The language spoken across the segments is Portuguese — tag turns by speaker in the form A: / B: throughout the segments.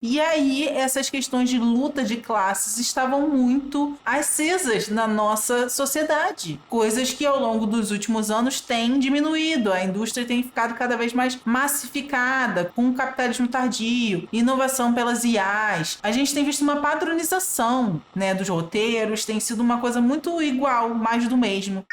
A: E aí, essas questões de luta de classes estavam muito acesas na nossa sociedade. Coisas que ao longo dos últimos anos têm diminuído. A indústria tem ficado cada vez mais massificada, com o capitalismo tardio, inovação pelas IAs. A gente tem visto uma padronização, né, dos roteiros, tem sido uma coisa muito igual, mais do mesmo.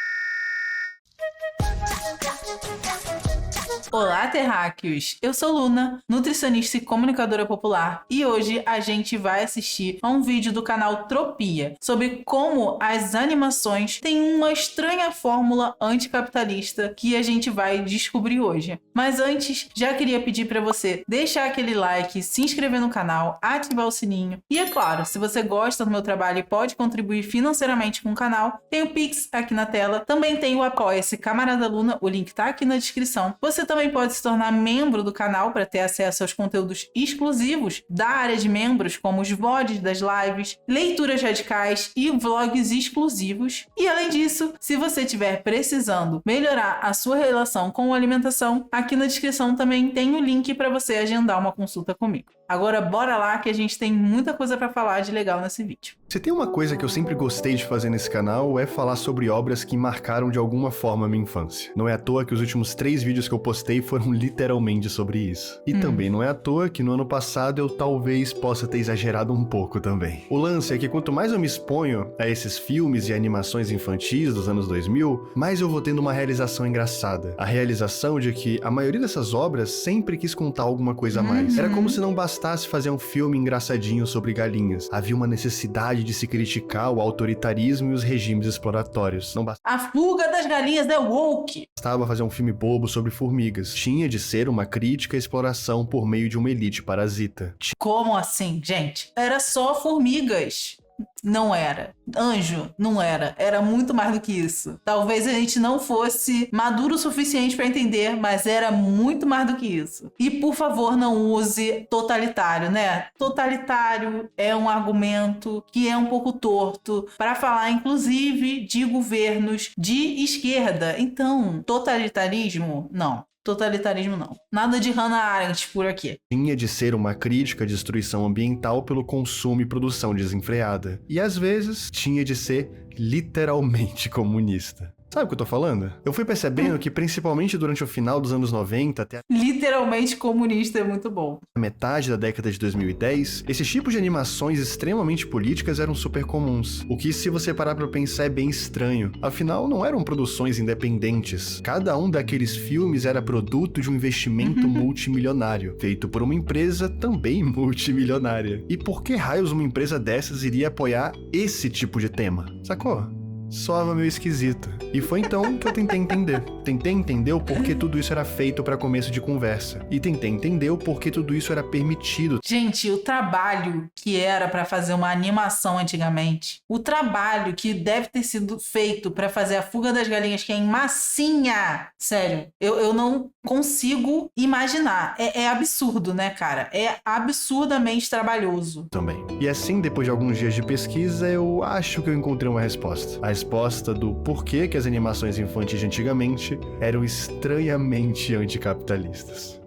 A: Olá, terráqueos! Eu sou Luna, nutricionista e comunicadora popular, e hoje a gente vai assistir a um vídeo do canal Tropia sobre como as animações têm uma estranha fórmula anticapitalista que a gente vai descobrir hoje. Mas antes, já queria pedir para você deixar aquele like, se inscrever no canal, ativar o sininho e, é claro, se você gosta do meu trabalho e pode contribuir financeiramente com o canal, tem o Pix aqui na tela, também tem o Apoia-se Camarada Luna, o link tá aqui na descrição. Você também pode se tornar membro do canal para ter acesso aos conteúdos exclusivos da área de membros, como os VODs das lives, leituras radicais e vlogs exclusivos. E além disso, se você estiver precisando melhorar a sua relação com a alimentação, aqui na descrição também tem o link para você agendar uma consulta comigo. Agora bora lá que a gente tem muita coisa para falar de legal nesse vídeo.
B: Se tem uma coisa que eu sempre gostei de fazer nesse canal é falar sobre obras que marcaram de alguma forma a minha infância. Não é à toa que os últimos 3 vídeos que eu postei foram literalmente sobre isso. E também não é à toa que no ano passado eu talvez possa ter exagerado um pouco também. O lance é que quanto mais eu me exponho a esses filmes e animações infantis dos anos 2000, mais eu vou tendo uma realização engraçada. A realização de que a maioria dessas obras sempre quis contar alguma coisa a mais. Era como se não bastasse fazer um filme engraçadinho sobre galinhas. Havia uma necessidade de se criticar o autoritarismo e os regimes exploratórios. Não
A: A fuga das galinhas é woke!
B: bastava fazer um filme bobo sobre formigas. Tinha de ser uma crítica à exploração por meio de uma elite parasita.
A: Como assim, gente? Era só formigas. Não era. Anjo, não era. Era muito mais do que isso. Talvez a gente não fosse maduro o suficiente para entender, mas era muito mais do que isso. E por favor, não use totalitário, né? Totalitário é um argumento que é um pouco torto para falar, inclusive, de governos de esquerda. Então, totalitarismo, não. Totalitarismo não. Nada de Hannah Arendt por aqui.
B: Tinha de ser uma crítica à destruição ambiental pelo consumo e produção desenfreada. E às vezes tinha de ser literalmente comunista. Sabe o que eu tô falando? Eu fui percebendo que, principalmente durante o final dos anos 90 até
A: Literalmente comunista é muito bom.
B: a metade da década de 2010, esses tipos de animações extremamente políticas eram super comuns. O que, se você parar pra pensar, é bem estranho. Afinal, não eram produções independentes. Cada um daqueles filmes era produto de um investimento multimilionário, feito por uma empresa também multimilionária. E por que raios uma empresa dessas iria apoiar esse tipo de tema? Sacou? Soava meio esquisito. E foi então que eu tentei entender. Tentei entender o porquê tudo isso era feito para começo de conversa. E tentei entender o porquê tudo isso era permitido.
A: Gente, o trabalho que era para fazer uma animação antigamente, o trabalho que deve ter sido feito para fazer a Fuga das Galinhas, que é em massinha. Sério, eu não consigo imaginar. É absurdo, né, cara? É absurdamente trabalhoso.
B: Também. E assim, depois de alguns dias de pesquisa, eu acho que eu encontrei uma resposta. A resposta do porquê que as animações infantis de antigamente eram estranhamente anticapitalistas.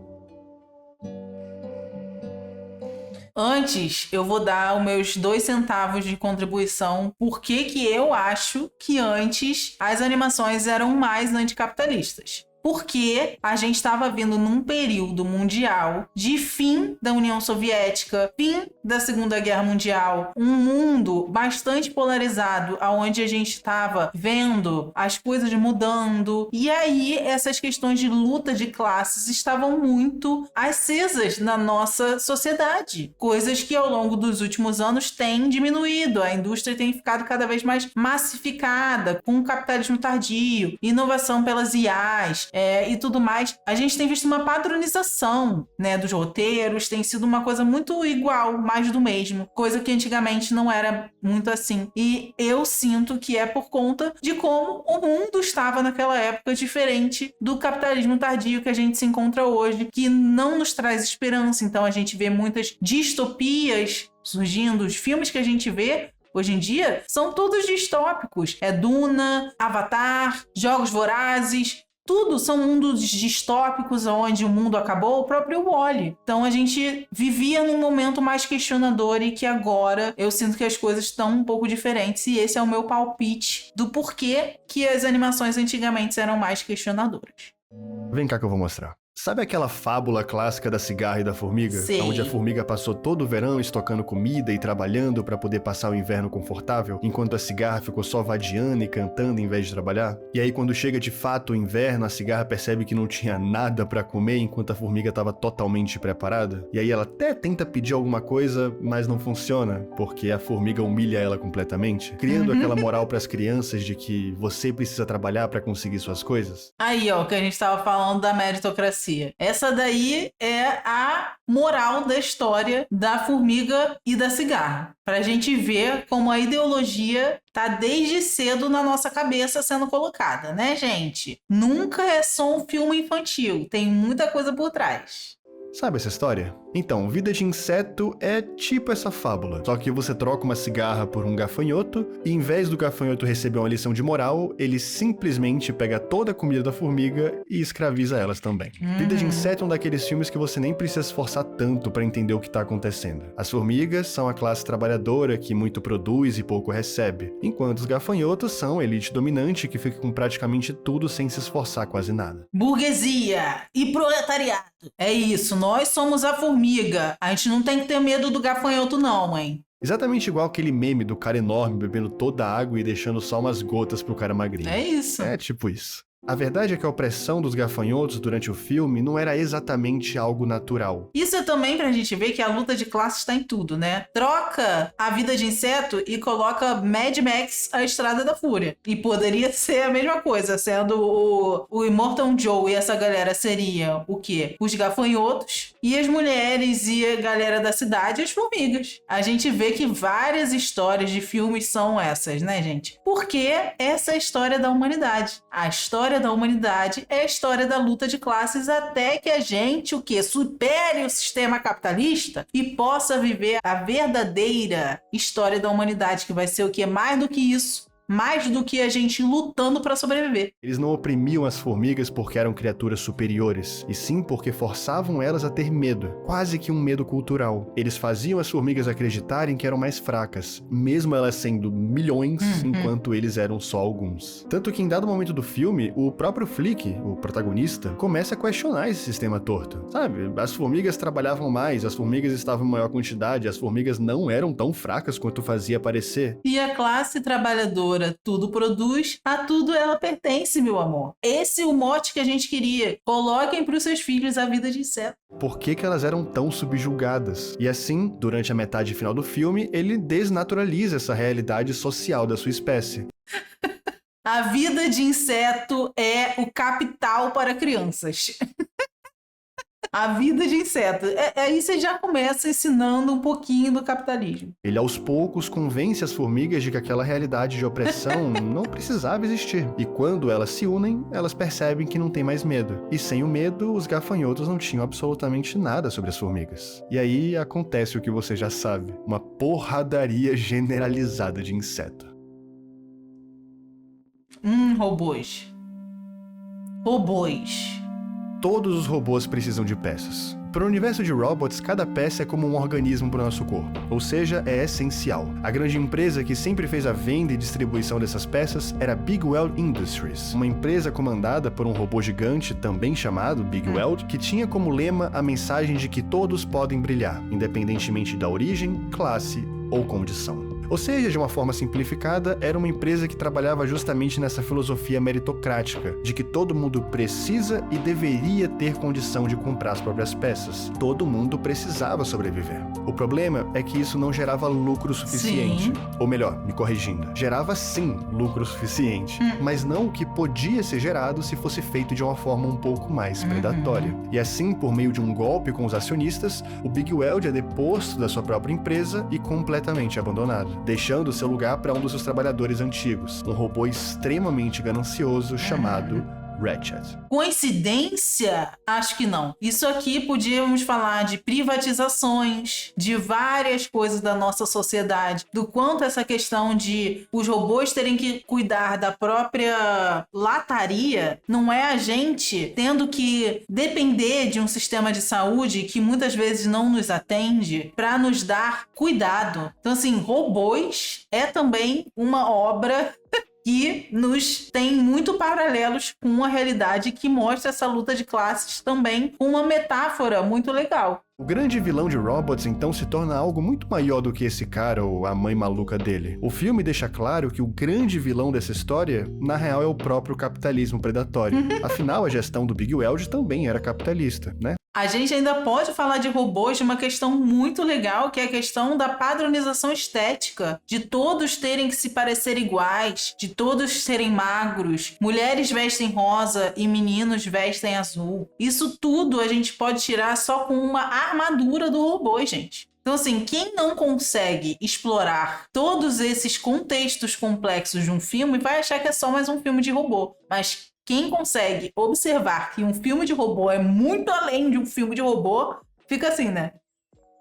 A: Antes, eu vou dar os meus 2 centavos de contribuição. Por que eu acho que antes as animações eram mais anticapitalistas? Porque a gente estava vindo num período mundial de fim da União Soviética, fim da Segunda Guerra Mundial, um mundo bastante polarizado, onde a gente estava vendo as coisas mudando. E aí, essas questões de luta de classes estavam muito acesas na nossa sociedade. Coisas que ao longo dos últimos anos têm diminuído. A indústria tem ficado cada vez mais massificada, com o capitalismo tardio, inovação pelas IAs, e tudo mais. A gente tem visto uma padronização, né, dos roteiros, tem sido uma coisa muito igual, mais do mesmo, coisa que antigamente não era muito assim. E eu sinto que é por conta de como o mundo estava naquela época, diferente do capitalismo tardio que a gente se encontra hoje, que não nos traz esperança. Então a gente vê muitas distopias surgindo, os filmes que a gente vê hoje em dia são todos distópicos. É Duna, Avatar, Jogos Vorazes. Tudo são mundos distópicos onde o mundo acabou, o próprio Wall-E. Então a gente vivia num momento mais questionador e que agora eu sinto que as coisas estão um pouco diferentes e esse é o meu palpite do porquê que as animações antigamente eram mais questionadoras.
B: Vem cá que eu vou mostrar. Sabe aquela fábula clássica da cigarra e da formiga?
A: Sei.
B: Onde a formiga passou todo o verão estocando comida e trabalhando para poder passar o inverno confortável, enquanto a cigarra ficou só vadiando e cantando em vez de trabalhar? E aí quando chega de fato o inverno, a cigarra percebe que não tinha nada para comer enquanto a formiga estava totalmente preparada? E aí ela até tenta pedir alguma coisa, mas não funciona, porque a formiga humilha ela completamente, criando aquela moral para as crianças de que você precisa trabalhar para conseguir suas coisas.
A: Aí, ó, que a gente estava falando da meritocracia. Essa daí é a moral da história da formiga e da cigarra. Pra gente ver como a ideologia tá desde cedo na nossa cabeça sendo colocada, né, gente? Nunca é só um filme infantil, tem muita coisa por trás.
B: Sabe essa história? Então, Vida de Inseto é tipo essa fábula, só que você troca uma cigarra por um gafanhoto e em vez do gafanhoto receber uma lição de moral, ele simplesmente pega toda a comida da formiga e escraviza elas também. Vida de Inseto é um daqueles filmes que você nem precisa se esforçar tanto pra entender o que tá acontecendo. As formigas são a classe trabalhadora que muito produz e pouco recebe, enquanto os gafanhotos são a elite dominante que fica com praticamente tudo sem se esforçar quase nada.
A: Burguesia e proletariado. É isso, nós somos a formiga. A gente não tem que ter medo do gafanhoto não, hein?
B: Exatamente igual aquele meme do cara enorme bebendo toda a água e deixando só umas gotas pro cara magrinho.
A: É isso.
B: É tipo isso. A verdade é que a opressão dos gafanhotos durante o filme não era exatamente algo natural.
A: Isso é também pra gente ver que a luta de classes tá em tudo, né? Troca a Vida de Inseto e coloca Mad Max, a Estrada da Fúria. E poderia ser a mesma coisa, sendo o Immortal Joe e essa galera seriam o quê? Os gafanhotos e as mulheres e a galera da cidade, as formigas. A gente vê que várias histórias de filmes são essas, né, gente? Porque essa é a história da humanidade. A história da humanidade é a história da luta de classes até que a gente, o quê? Supere o sistema capitalista e possa viver a verdadeira história da humanidade, que vai ser o quê? Mais do que isso. Mais do que a gente lutando para sobreviver.
B: Eles não oprimiam as formigas porque eram criaturas superiores, e sim porque forçavam elas a ter medo, quase que um medo cultural. Eles faziam as formigas acreditarem que eram mais fracas, mesmo elas sendo milhões, enquanto eles eram só alguns. Tanto que em dado momento do filme, o próprio Flick, o protagonista, começa a questionar esse sistema torto. Sabe, as formigas trabalhavam mais, as formigas estavam em maior quantidade, as formigas não eram tão fracas quanto fazia parecer.
A: E a classe trabalhadora tudo produz, a tudo ela pertence, meu amor. Esse é o mote que a gente queria. Coloquem para os seus filhos a vida de inseto.
B: Por que elas eram tão subjugadas? E assim, durante a metade final do filme, ele desnaturaliza essa realidade social da sua espécie.
A: A vida de inseto é o capital para crianças. A vida de inseto. Aí você já começa ensinando um pouquinho do capitalismo.
B: Ele aos poucos convence as formigas de que aquela realidade de opressão não precisava existir. E quando elas se unem, elas percebem que não tem mais medo. E sem o medo, os gafanhotos não tinham absolutamente nada sobre as formigas. E aí acontece o que você já sabe. Uma porradaria generalizada de inseto.
A: Robôs. Robôs.
B: Todos os robôs precisam de peças. Para o universo de robots, cada peça é como um organismo para o nosso corpo, ou seja, é essencial. A grande empresa que sempre fez a venda e distribuição dessas peças era Big Weld Industries, uma empresa comandada por um robô gigante, também chamado Big Weld, que tinha como lema a mensagem de que todos podem brilhar, independentemente da origem, classe ou condição. Ou seja, de uma forma simplificada, era uma empresa que trabalhava justamente nessa filosofia meritocrática, de que todo mundo precisa e deveria ter condição de comprar as próprias peças. Todo mundo precisava sobreviver. O problema é que isso não gerava lucro suficiente.
A: Sim.
B: Ou melhor, me corrigindo, gerava sim lucro suficiente, mas não o que podia ser gerado se fosse feito de uma forma um pouco mais predatória. E assim, por meio de um golpe com os acionistas, o Big Weld é deposto da sua própria empresa e completamente abandonado, deixando seu lugar para um dos seus trabalhadores antigos, um robô extremamente ganancioso chamado Ratchet.
A: Coincidência? Acho que não. Isso aqui podíamos falar de privatizações, de várias coisas da nossa sociedade, do quanto essa questão de os robôs terem que cuidar da própria lataria, não é a gente tendo que depender de um sistema de saúde que muitas vezes não nos atende para nos dar cuidado. Então, assim, robôs é também uma obra que nos tem muito paralelos com a realidade que mostra essa luta de classes também com uma metáfora muito legal.
B: O grande vilão de Robots então se torna algo muito maior do que esse cara ou a mãe maluca dele. O filme deixa claro que o grande vilão dessa história, na real, é o próprio capitalismo predatório. Afinal, a gestão do Big Weld também era capitalista, né?
A: A gente ainda pode falar de robôs de uma questão muito legal, que é a questão da padronização estética, de todos terem que se parecer iguais, de todos serem magros, mulheres vestem rosa e meninos vestem azul. Isso tudo a gente pode tirar só com uma armadura do robô, gente. Então, assim, quem não consegue explorar todos esses contextos complexos de um filme vai achar que é só mais um filme de robô. Mas quem consegue observar que um filme de robô é muito além de um filme de robô, fica assim, né?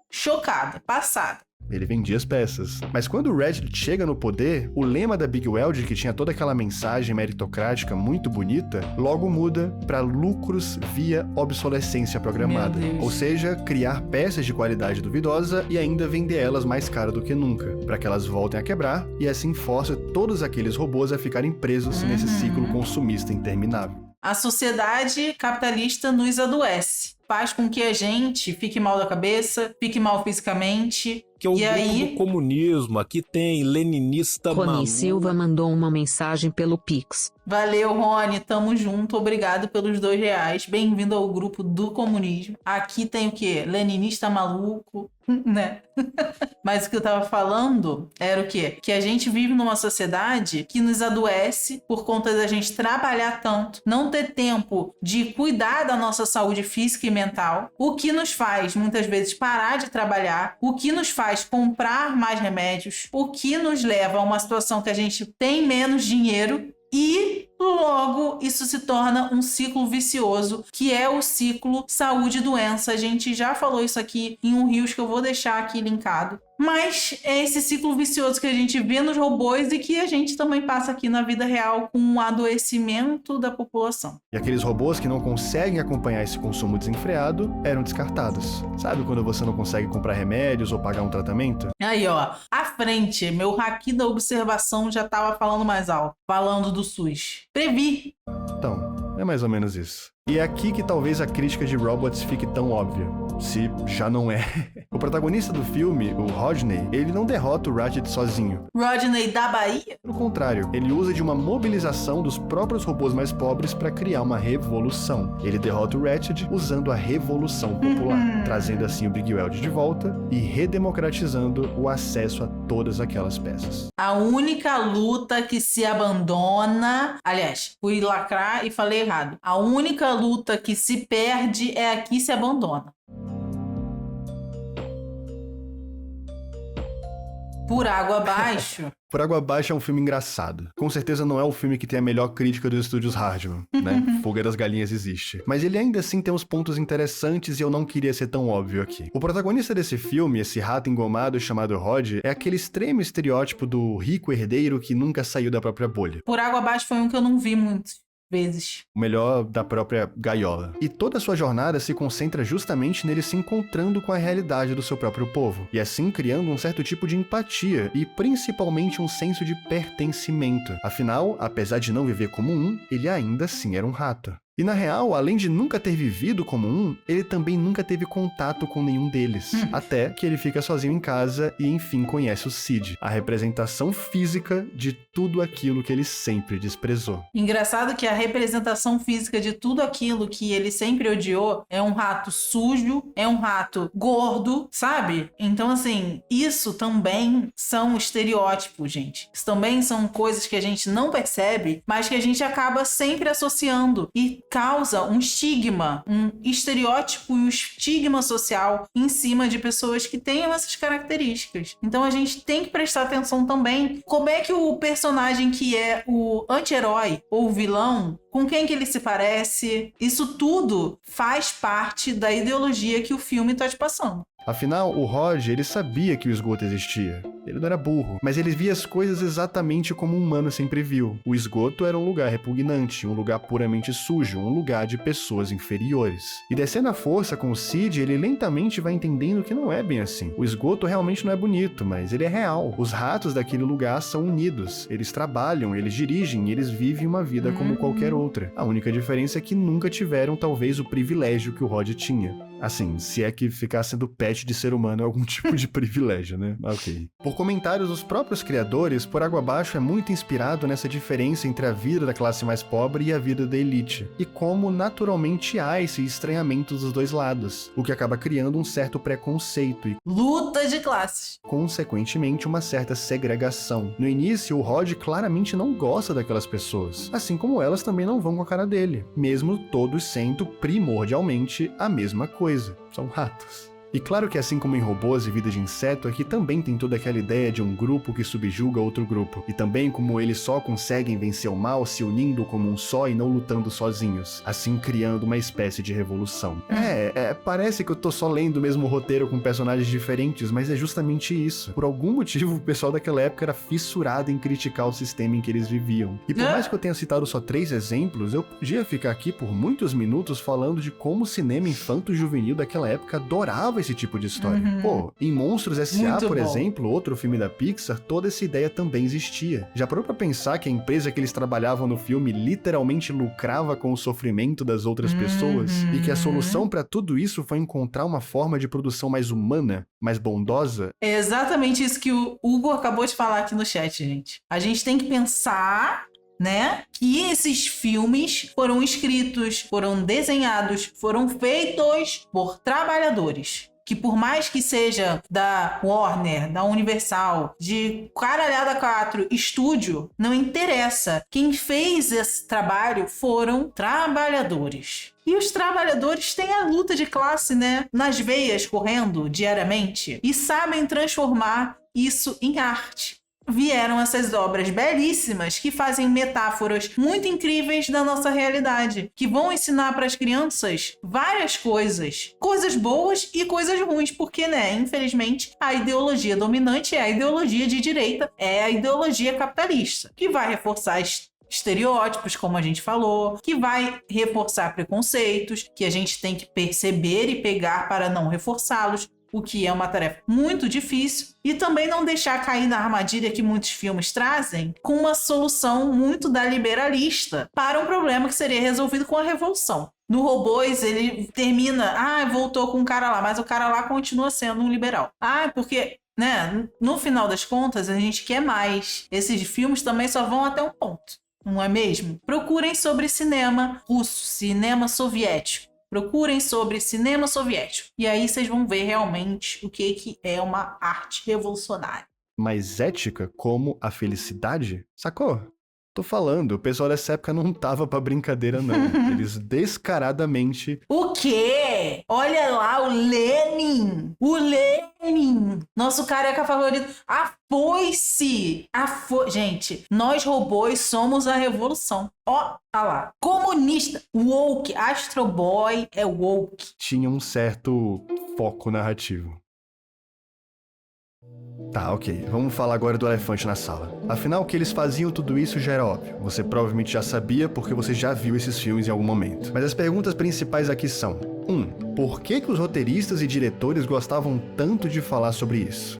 A: Chocada, passada.
B: Ele vendia as peças. Mas quando o Ratchet chega no poder, o lema da Big Weld, que tinha toda aquela mensagem meritocrática muito bonita, logo muda para lucros via obsolescência programada. Ou seja, criar peças de qualidade duvidosa e ainda vender elas mais caro do que nunca, para que elas voltem a quebrar e assim força todos aqueles robôs a ficarem presos nesse ciclo consumista interminável.
A: A sociedade capitalista nos adoece. Faz com que a gente fique mal da cabeça, fique mal fisicamente.
C: Que é o
A: e aí
C: do comunismo. Aqui tem leninista
D: Rony
C: maluco.
D: Silva mandou uma mensagem pelo Pix.
A: Valeu, Rony, tamo junto, obrigado pelos R$2. Bem-vindo ao grupo do comunismo. Aqui tem o quê? Leninista maluco, né? Mas o que eu tava falando era o quê? Que a gente vive numa sociedade que nos adoece por conta da gente trabalhar tanto, não ter tempo de cuidar da nossa saúde física e mental, o que nos faz muitas vezes parar de trabalhar, o que nos faz comprar mais remédios, o que nos leva a uma situação que a gente tem menos dinheiro e logo isso se torna um ciclo vicioso, que é o ciclo saúde e doença. A gente já falou isso aqui em um Rios que eu vou deixar aqui linkado. Mas é esse ciclo vicioso que a gente vê nos robôs e que a gente também passa aqui na vida real com um adoecimento da população.
B: E aqueles robôs que não conseguem acompanhar esse consumo desenfreado eram descartados. Sabe quando você não consegue comprar remédios ou pagar um tratamento?
A: Aí, ó, à frente, meu haki da observação já tava falando mais alto, falando do SUS. Previ.
B: Então, é mais ou menos isso. E é aqui que talvez a crítica de Robots fique tão óbvia, se já não é. O protagonista do filme, o Rodney, ele não derrota o Ratchet sozinho.
A: Rodney da Bahia?
B: Pelo contrário, ele usa de uma mobilização dos próprios robôs mais pobres para criar uma revolução. Ele derrota o Ratchet usando a revolução popular, trazendo assim o Big Weld de volta e redemocratizando o acesso a todas aquelas peças.
A: A única luta que se abandona... Aliás, fui lacrar e falei errado. A única luta que se perde é a que se abandona. Por água abaixo...
B: Por Água Abaixo é um filme engraçado. Com certeza não é o filme que tem a melhor crítica dos estúdios Hardman, né? Fuga das Galinhas existe. Mas ele ainda assim tem uns pontos interessantes e eu não queria ser tão óbvio aqui. O protagonista desse filme, esse rato engomado chamado Rod, é aquele extremo estereótipo do rico herdeiro que nunca saiu da própria bolha.
A: Por água abaixo foi um que eu não vi muito vezes.
B: O melhor da própria gaiola. E toda a sua jornada se concentra justamente nele se encontrando com a realidade do seu próprio povo, e assim criando um certo tipo de empatia e principalmente um senso de pertencimento. Afinal, apesar de não viver como um, ele ainda assim era um rato. E na real, além de nunca ter vivido como um, ele também nunca teve contato com nenhum deles. Até que ele fica sozinho em casa e enfim conhece o Cid, a representação física de tudo aquilo que ele sempre desprezou.
A: Engraçado que a representação física de tudo aquilo que ele sempre odiou é um rato sujo, é um rato gordo, sabe? Então, assim, isso também são estereótipos, gente. Isso também são coisas que a gente não percebe, mas que a gente acaba sempre associando. E causa um estigma, um estereótipo e um estigma social em cima de pessoas que tenham essas características. Então a gente tem que prestar atenção também como é que o personagem que é o anti-herói ou o vilão, com quem que ele se parece, isso tudo faz parte da ideologia que o filme está te passando.
B: Afinal, o Rod, ele sabia que o esgoto existia. Ele não era burro, mas ele via as coisas exatamente como um humano sempre viu. O esgoto era um lugar repugnante, um lugar puramente sujo, um lugar de pessoas inferiores. E descendo a força com o Sid, ele lentamente vai entendendo que não é bem assim. O esgoto realmente não é bonito, mas ele é real. Os ratos daquele lugar são unidos. Eles trabalham, eles dirigem, eles vivem uma vida como qualquer outra. A única diferença é que nunca tiveram, talvez, o privilégio que o Rod tinha. Assim, se é que ficar sendo pet de ser humano é algum tipo de privilégio, né? Ok. Por comentários dos próprios criadores, Por Água Abaixo é muito inspirado nessa diferença entre a vida da classe mais pobre e a vida da elite, e como naturalmente há esse estranhamento dos dois lados, o que acaba criando um certo preconceito e,
A: Luta de classes.
B: consequentemente, uma certa segregação. No início, o Rod claramente não gosta daquelas pessoas, assim como elas também não vão com a cara dele, mesmo todos sendo primordialmente a mesma coisa. São ratos. E claro que assim como em Robôs e Vida de Inseto, aqui também tem toda aquela ideia de um grupo que subjuga outro grupo. E também como eles só conseguem vencer o mal se unindo como um só e não lutando sozinhos, assim criando uma espécie de revolução. Parece que eu tô só lendo o mesmo roteiro com personagens diferentes, mas é justamente isso. Por algum motivo, o pessoal daquela época era fissurado em criticar o sistema em que eles viviam. E por mais que eu tenha citado só 3 exemplos, eu podia ficar aqui por muitos minutos falando de como o cinema infanto-juvenil daquela época adorava esse tipo de história. Pô, em Monstros S.A.,
A: Muito
B: por
A: bom.
B: exemplo, outro filme da Pixar, toda essa ideia também existia. Já parou pra pensar que a empresa que eles trabalhavam no filme literalmente lucrava com o sofrimento das outras pessoas? E que a solução pra tudo isso foi encontrar uma forma de produção mais humana, mais bondosa?
A: É exatamente isso que o Hugo acabou de falar aqui no chat, gente. A gente tem que pensar, né, que esses filmes foram escritos, foram desenhados, foram feitos por trabalhadores. Que por mais que seja da Warner, da Universal, de Caralhada 4, estúdio, não interessa. Quem fez esse trabalho foram trabalhadores. E os trabalhadores têm a luta de classe, né, nas veias correndo diariamente e sabem transformar isso em arte. Vieram essas obras belíssimas que fazem metáforas muito incríveis da nossa realidade, que vão ensinar para as crianças várias coisas boas e coisas ruins, porque, né, infelizmente, a ideologia dominante é a ideologia de direita, é a ideologia capitalista, que vai reforçar estereótipos, como a gente falou, que vai reforçar preconceitos, que a gente tem que perceber e pegar para não reforçá-los, o que é uma tarefa muito difícil, e também não deixar cair na armadilha que muitos filmes trazem com uma solução muito da liberalista para um problema que seria resolvido com a revolução. No Robôs, ele termina, voltou com o cara lá, mas o cara lá continua sendo um liberal. Porque, né, no final das contas, a gente quer mais. Esses filmes também só vão até um ponto, não é mesmo? Procurem sobre cinema russo, cinema soviético. Procurem sobre cinema soviético. E aí vocês vão ver realmente o que é uma arte revolucionária.
B: Mais ética como a felicidade? Sacou? Tô falando, o pessoal dessa época não tava pra brincadeira, não. Eles descaradamente...
A: O quê? Olha lá, o Lenin! O Lenin! Nosso careca favorito. A foice! Gente, nós robôs somos a revolução. Ó lá. Comunista. Woke. Astro Boy é woke.
B: tinha um certo foco narrativo. Tá, ok. Vamos falar agora do elefante na sala. Afinal, que eles faziam tudo isso já era óbvio. Você provavelmente já sabia porque você já viu esses filmes em algum momento. Mas as perguntas principais aqui são: 1. Por que os roteiristas e diretores gostavam tanto de falar sobre isso?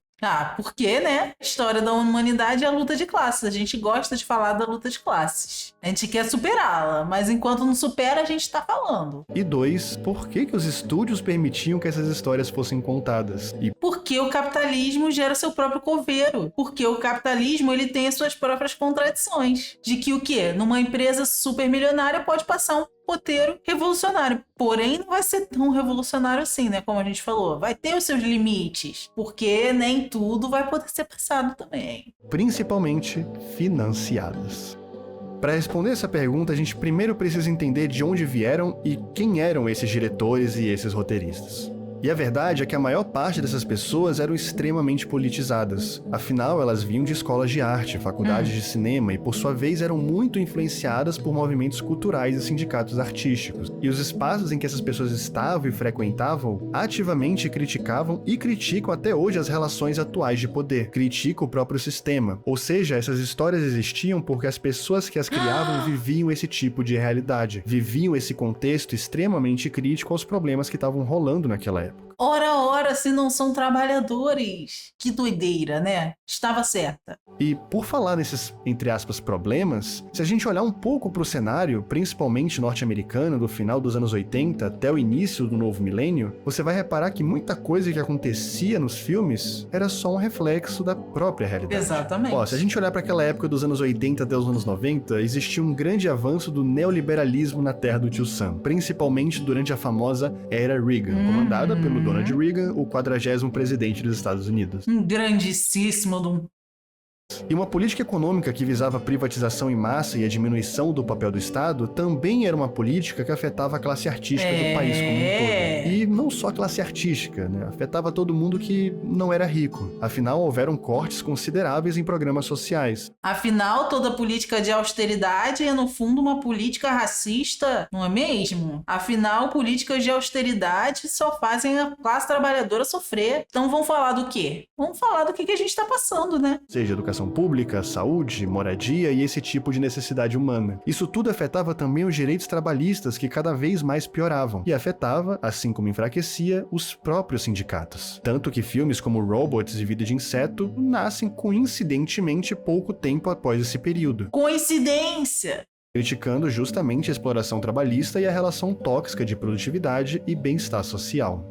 A: Porque, né? História da humanidade é a luta de classes. A gente gosta de falar da luta de classes. A gente quer superá-la, mas enquanto não supera, a gente tá falando.
B: E 2. Por que os estúdios permitiam que essas histórias fossem contadas? E
A: Porque o capitalismo gera seu próprio coveiro. Porque o capitalismo, ele tem as suas próprias contradições. De que o quê? Numa empresa supermilionária pode passar um roteiro revolucionário. Porém, não vai ser tão revolucionário assim, né? Como a gente falou. Vai ter os seus limites. Porque nem tudo vai poder ser passado também.
B: principalmente financiadas. Para responder essa pergunta, a gente primeiro precisa entender de onde vieram e quem eram esses diretores e esses roteiristas. E a verdade é que a maior parte dessas pessoas eram extremamente politizadas. Afinal, elas vinham de escolas de arte, faculdades de cinema e, por sua vez, eram muito influenciadas por movimentos culturais e sindicatos artísticos. E os espaços em que essas pessoas estavam e frequentavam ativamente criticavam e criticam até hoje as relações atuais de poder. Criticam o próprio sistema. Ou seja, essas histórias existiam porque as pessoas que as criavam viviam esse tipo de realidade. Viviam esse contexto extremamente crítico aos problemas que estavam rolando naquela época.
A: Ora, se não são trabalhadores. Que doideira, né? Estava certa.
B: E por falar nesses, entre aspas, problemas, se a gente olhar um pouco para o cenário, principalmente norte-americano, do final dos anos 80 até o início do novo milênio, você vai reparar que muita coisa que acontecia nos filmes era só um reflexo da própria realidade.
A: Exatamente.
B: Se a gente olhar para aquela época dos anos 80 até os anos 90, existia um grande avanço do neoliberalismo na terra do tio Sam, principalmente durante a famosa Era Reagan, comandada pelo Donald Reagan, o 40º presidente dos Estados Unidos.
A: Um grandíssimo de um...
B: E uma política econômica que visava a privatização em massa e a diminuição do papel do Estado também era uma política que afetava a classe artística do país como um todo. E não só a classe artística, né? Afetava todo mundo que não era rico. Afinal, houveram cortes consideráveis em programas sociais.
A: Afinal, toda política de austeridade é, no fundo, uma política racista, não é mesmo? Afinal, políticas de austeridade só fazem a classe trabalhadora sofrer. Então, vamos falar do quê? Vamos falar do que a gente está passando, né?
B: Seja educação pública, saúde, moradia e esse tipo de necessidade humana. Isso tudo afetava também os direitos trabalhistas que cada vez mais pioravam e afetava, assim como enfraquecia, os próprios sindicatos. Tanto que filmes como Robots e Vida de Inseto nascem coincidentemente pouco tempo após esse período.
A: Coincidência!
B: Criticando justamente a exploração trabalhista e a relação tóxica de produtividade e bem-estar social.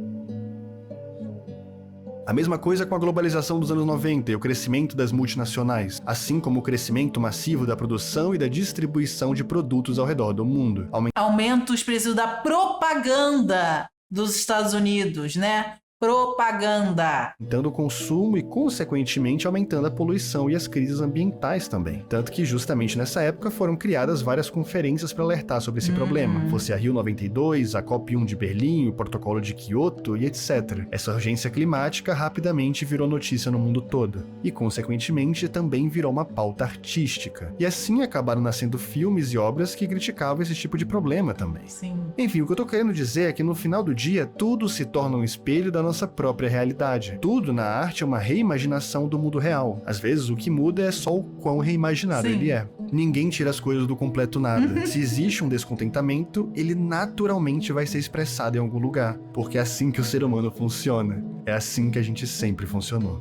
B: A mesma coisa com a globalização dos anos 90 e o crescimento das multinacionais, assim como o crescimento massivo da produção e da distribuição de produtos ao redor do mundo.
A: Aumenta os preços da propaganda dos Estados Unidos, né? Propaganda.
B: Aumentando o consumo e, consequentemente, aumentando a poluição e as crises ambientais também. Tanto que, justamente nessa época, foram criadas várias conferências para alertar sobre esse problema. Fosse a Rio 92, a COP1 de Berlim, o Protocolo de Kyoto e etc. Essa urgência climática rapidamente virou notícia no mundo todo. E, consequentemente, também virou uma pauta artística. E assim acabaram nascendo filmes e obras que criticavam esse tipo de problema também.
A: Sim.
B: Enfim, o que eu tô querendo dizer é que no final do dia, tudo se torna um espelho da nossa própria realidade. Tudo na arte é uma reimaginação do mundo real. Às vezes, o que muda é só o quão reimaginado ele é. Ninguém tira as coisas do completo nada. Se existe um descontentamento, ele naturalmente vai ser expressado em algum lugar, porque é assim que o ser humano funciona. É assim que a gente sempre funcionou.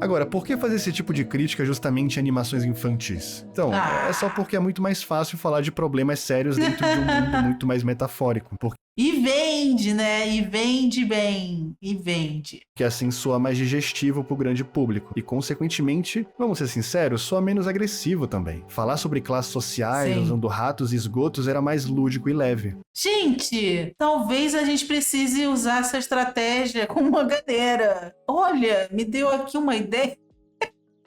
B: Agora, por que fazer esse tipo de crítica justamente em animações infantis? Então, é só porque é muito mais fácil falar de problemas sérios dentro de um mundo muito mais metafórico.
A: E vende, né? E vende bem. E vende.
B: Que assim soa mais digestivo pro grande público. E, consequentemente, vamos ser sinceros, soa menos agressivo também. Falar sobre classes sociais, usando ratos e esgotos, era mais lúdico e leve.
A: Gente, talvez a gente precise usar essa estratégia com uma galera. Olha, me deu aqui uma ideia.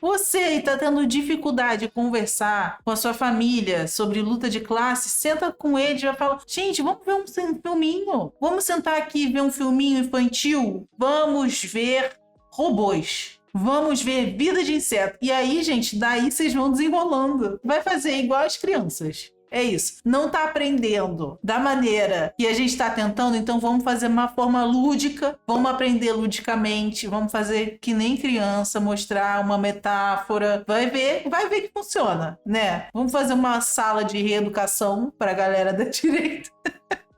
A: Você está tendo dificuldade de conversar com a sua família sobre luta de classe, senta com eles e vai falar: gente, vamos ver um filminho. Vamos sentar aqui e ver um filminho infantil. Vamos ver robôs. Vamos ver Vida de Inseto. E aí, gente, daí vocês vão desenrolando. Vai fazer igual as crianças. É isso. Não tá aprendendo da maneira que a gente tá tentando, então vamos fazer uma forma lúdica, vamos aprender ludicamente, vamos fazer que nem criança, mostrar uma metáfora. Vai ver que funciona, né? Vamos fazer uma sala de reeducação pra galera da direita.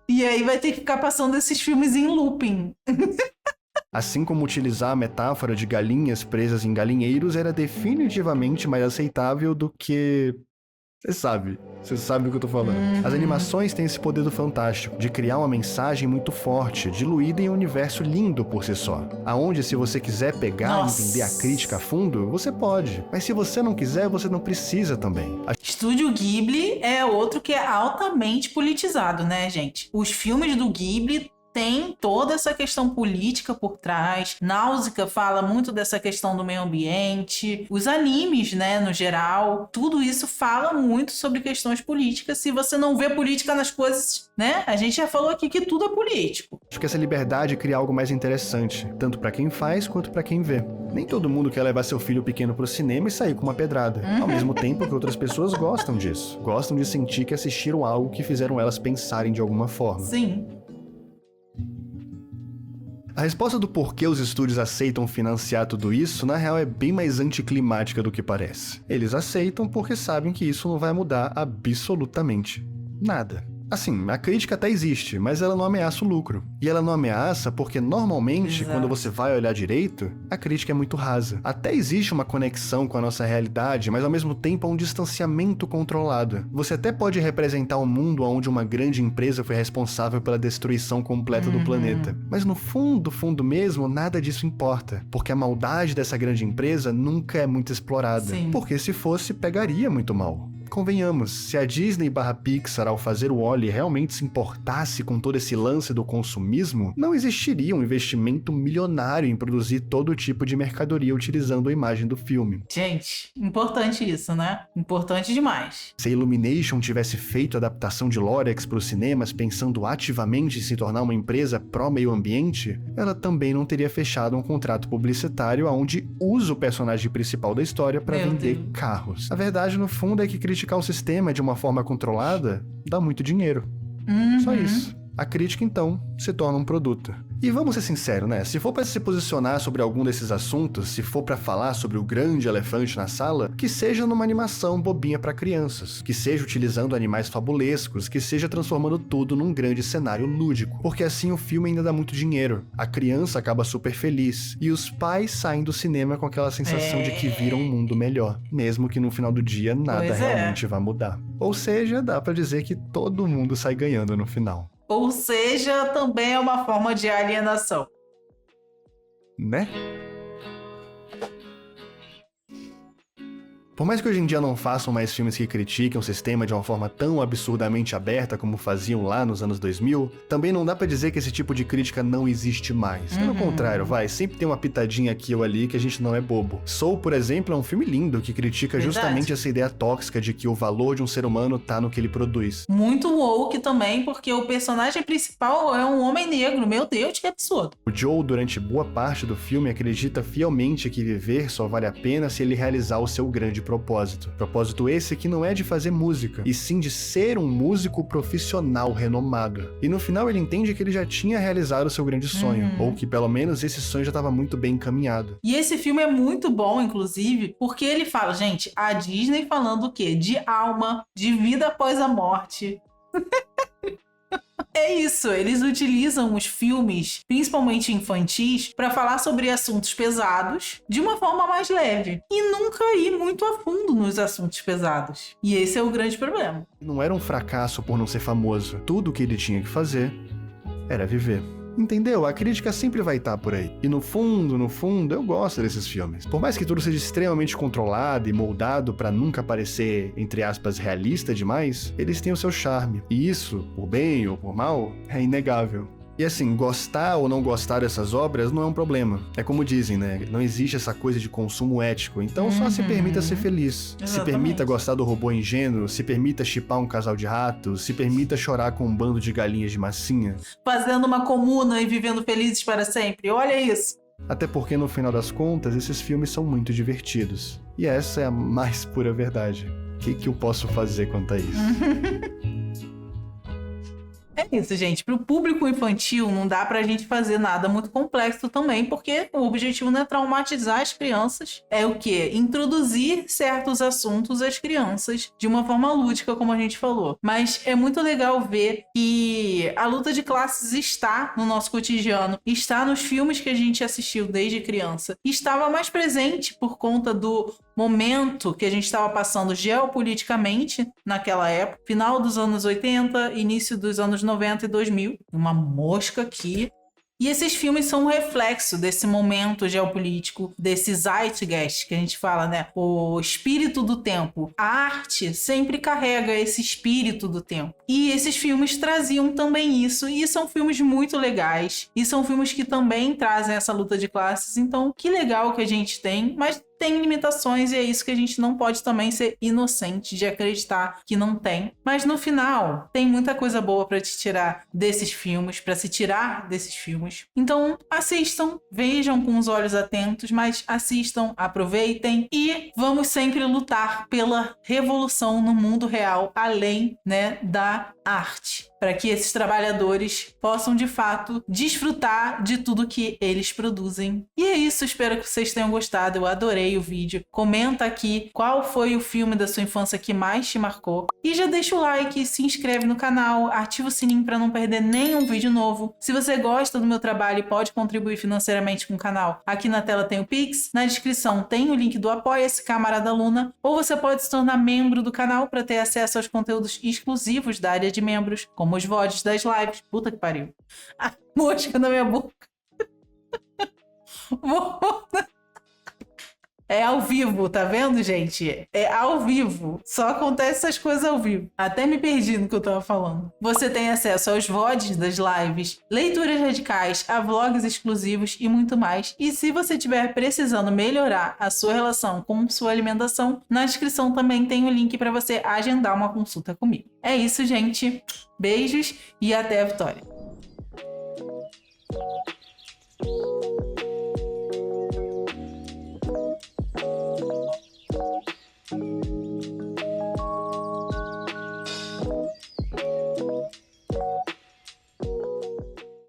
A: E aí vai ter que ficar passando esses filmes em looping.
B: Assim como utilizar a metáfora de galinhas presas em galinheiros era definitivamente mais aceitável do que... Você sabe do que eu tô falando. As animações têm esse poder do fantástico, de criar uma mensagem muito forte, diluída em um universo lindo por si só. Aonde, se você quiser pegar e entender a crítica a fundo, você pode. Mas se você não quiser, você não precisa também.
A: Estúdio Ghibli é outro que é altamente politizado, né, gente? Os filmes do Ghibli tem toda essa questão política por trás. Náusea fala muito dessa questão do meio ambiente. Os animes, né, no geral, tudo isso fala muito sobre questões políticas. Se você não vê política nas coisas, né, a gente já falou aqui que tudo é político.
B: Acho que essa liberdade cria algo mais interessante, tanto pra quem faz quanto pra quem vê. Nem todo mundo quer levar seu filho pequeno pro cinema e sair com uma pedrada. Ao mesmo tempo que outras pessoas gostam disso. Gostam de sentir que assistiram algo que fizeram elas pensarem de alguma forma.
A: Sim.
B: A resposta do porquê os estúdios aceitam financiar tudo isso, na real, é bem mais anticlimática do que parece. Eles aceitam porque sabem que isso não vai mudar absolutamente nada. Assim, a crítica até existe, mas ela não ameaça o lucro. E ela não ameaça porque, normalmente,
A: Exato.
B: quando você vai olhar direito, a crítica é muito rasa. Até existe uma conexão com a nossa realidade, mas ao mesmo tempo há um distanciamento controlado. Você até pode representar um mundo onde uma grande empresa foi responsável pela destruição completa do planeta. Mas no fundo mesmo, nada disso importa. Porque a maldade dessa grande empresa nunca é muito explorada.
A: Sim.
B: Porque se fosse, pegaria muito mal. Convenhamos, se a Disney/Pixar ao fazer o Wall-E realmente se importasse com todo esse lance do consumismo, não existiria um investimento milionário em produzir todo tipo de mercadoria utilizando a imagem do filme.
A: Gente, importante isso, né? Importante demais.
B: Se a Illumination tivesse feito a adaptação de Lorax para os cinemas pensando ativamente em se tornar uma empresa pró-meio ambiente, ela também não teria fechado um contrato publicitário onde usa o personagem principal da história para
A: Meu
B: vender
A: Deus.
B: carros. A verdade, no fundo, é que criticar o sistema de uma forma controlada dá muito dinheiro. Só isso. A crítica, então, se torna um produto. E vamos ser sinceros, né? Se for pra se posicionar sobre algum desses assuntos, se for pra falar sobre o grande elefante na sala, que seja numa animação bobinha pra crianças, que seja utilizando animais fabulescos, que seja transformando tudo num grande cenário lúdico. Porque assim o filme ainda dá muito dinheiro, a criança acaba super feliz, e os pais saem do cinema com aquela sensação de que viram um mundo melhor, mesmo que no final do dia nada
A: Pois é.
B: realmente vá mudar. Ou seja, dá pra dizer que todo mundo sai ganhando no final.
A: Ou seja, também é uma forma de alienação.
B: Né? Por mais que hoje em dia não façam mais filmes que critiquem o sistema de uma forma tão absurdamente aberta como faziam lá nos anos 2000, também não dá pra dizer que esse tipo de crítica não existe mais. Pelo contrário, sempre tem uma pitadinha aqui ou ali que a gente não é bobo. Soul, por exemplo, é um filme lindo que critica
A: Verdade.
B: justamente essa ideia tóxica de que o valor de um ser humano tá no que ele produz.
A: Muito woke também, porque o personagem principal é um homem negro. Meu Deus, que absurdo.
B: O Joe, durante boa parte do filme, acredita fielmente que viver só vale a pena se ele realizar o seu grande propósito. Propósito esse que não é de fazer música, e sim de ser um músico profissional renomado. E no final ele entende que ele já tinha realizado o seu grande sonho, ou que pelo menos esse sonho já estava muito bem encaminhado.
A: E esse filme é muito bom, inclusive, porque ele fala, gente, a Disney falando o quê? De alma, de vida após a morte. É isso, eles utilizam os filmes, principalmente infantis, para falar sobre assuntos pesados de uma forma mais leve e nunca ir muito a fundo nos assuntos pesados. E esse é o grande problema.
B: Não era um fracasso por não ser famoso. Tudo o que ele tinha que fazer era viver. Entendeu? A crítica sempre vai estar por aí. E no fundo, eu gosto desses filmes. Por mais que tudo seja extremamente controlado e moldado pra nunca parecer, entre aspas, realista demais, eles têm o seu charme. E isso, por bem ou por mal, é inegável. E assim, gostar ou não gostar dessas obras não é um problema. É como dizem, né? Não existe essa coisa de consumo ético. Então só se permita ser feliz. Se
A: Exatamente.
B: permita gostar do robô ingênuo, se permita chipar um casal de ratos, se permita chorar com um bando de galinhas de massinha.
A: Fazendo uma comuna e vivendo felizes para sempre. Olha isso.
B: Até porque, no final das contas, esses filmes são muito divertidos. E essa é a mais pura verdade. O que eu posso fazer quanto a isso?
A: É isso, gente. Para o público infantil, não dá pra gente fazer nada muito complexo também, porque o objetivo não é traumatizar as crianças. É o quê? Introduzir certos assuntos às crianças de uma forma lúdica, como a gente falou. Mas é muito legal ver que a luta de classes está no nosso cotidiano, está nos filmes que a gente assistiu desde criança. Estava mais presente por conta do momento que a gente estava passando geopoliticamente naquela época, final dos anos 80, início dos anos 90 e 2000. Uma mosca aqui. E esses filmes são um reflexo desse momento geopolítico, desse zeitgeist que a gente fala, né? O espírito do tempo. A arte sempre carrega esse espírito do tempo. E esses filmes traziam também isso, e são filmes muito legais, e são filmes que também trazem essa luta de classes. Então, que legal que a gente tem, mas tem limitações e é isso que a gente não pode também ser inocente de acreditar que não tem. Mas no final, tem muita coisa boa pra te tirar desses filmes, pra se tirar desses filmes. Então, assistam, vejam com os olhos atentos, mas assistam, aproveitem e vamos sempre lutar pela revolução no mundo real, além, né, da arte, para que esses trabalhadores possam de fato desfrutar de tudo que eles produzem. E é isso, espero que vocês tenham gostado, eu adorei o vídeo. Comenta aqui qual foi o filme da sua infância que mais te marcou e já deixa o like, se inscreve no canal, ativa o sininho para não perder nenhum vídeo novo. Se você gosta do meu trabalho e pode contribuir financeiramente com o canal, aqui na tela tem o Pix, na descrição tem o link do Apoia-se Camarada Luna, ou você pode se tornar membro do canal para ter acesso aos conteúdos exclusivos da área de membros, como os VODs das lives. Puta que pariu. A mosca na minha boca. É ao vivo, tá vendo, gente? É ao vivo. Só acontece essas coisas ao vivo. Até me perdi no que eu tava falando. Você tem acesso aos VODs das lives, leituras radicais, a vlogs exclusivos e muito mais. E se você estiver precisando melhorar a sua relação com sua alimentação, na descrição também tem o link para você agendar uma consulta comigo. É isso, gente. Beijos e até a vitória.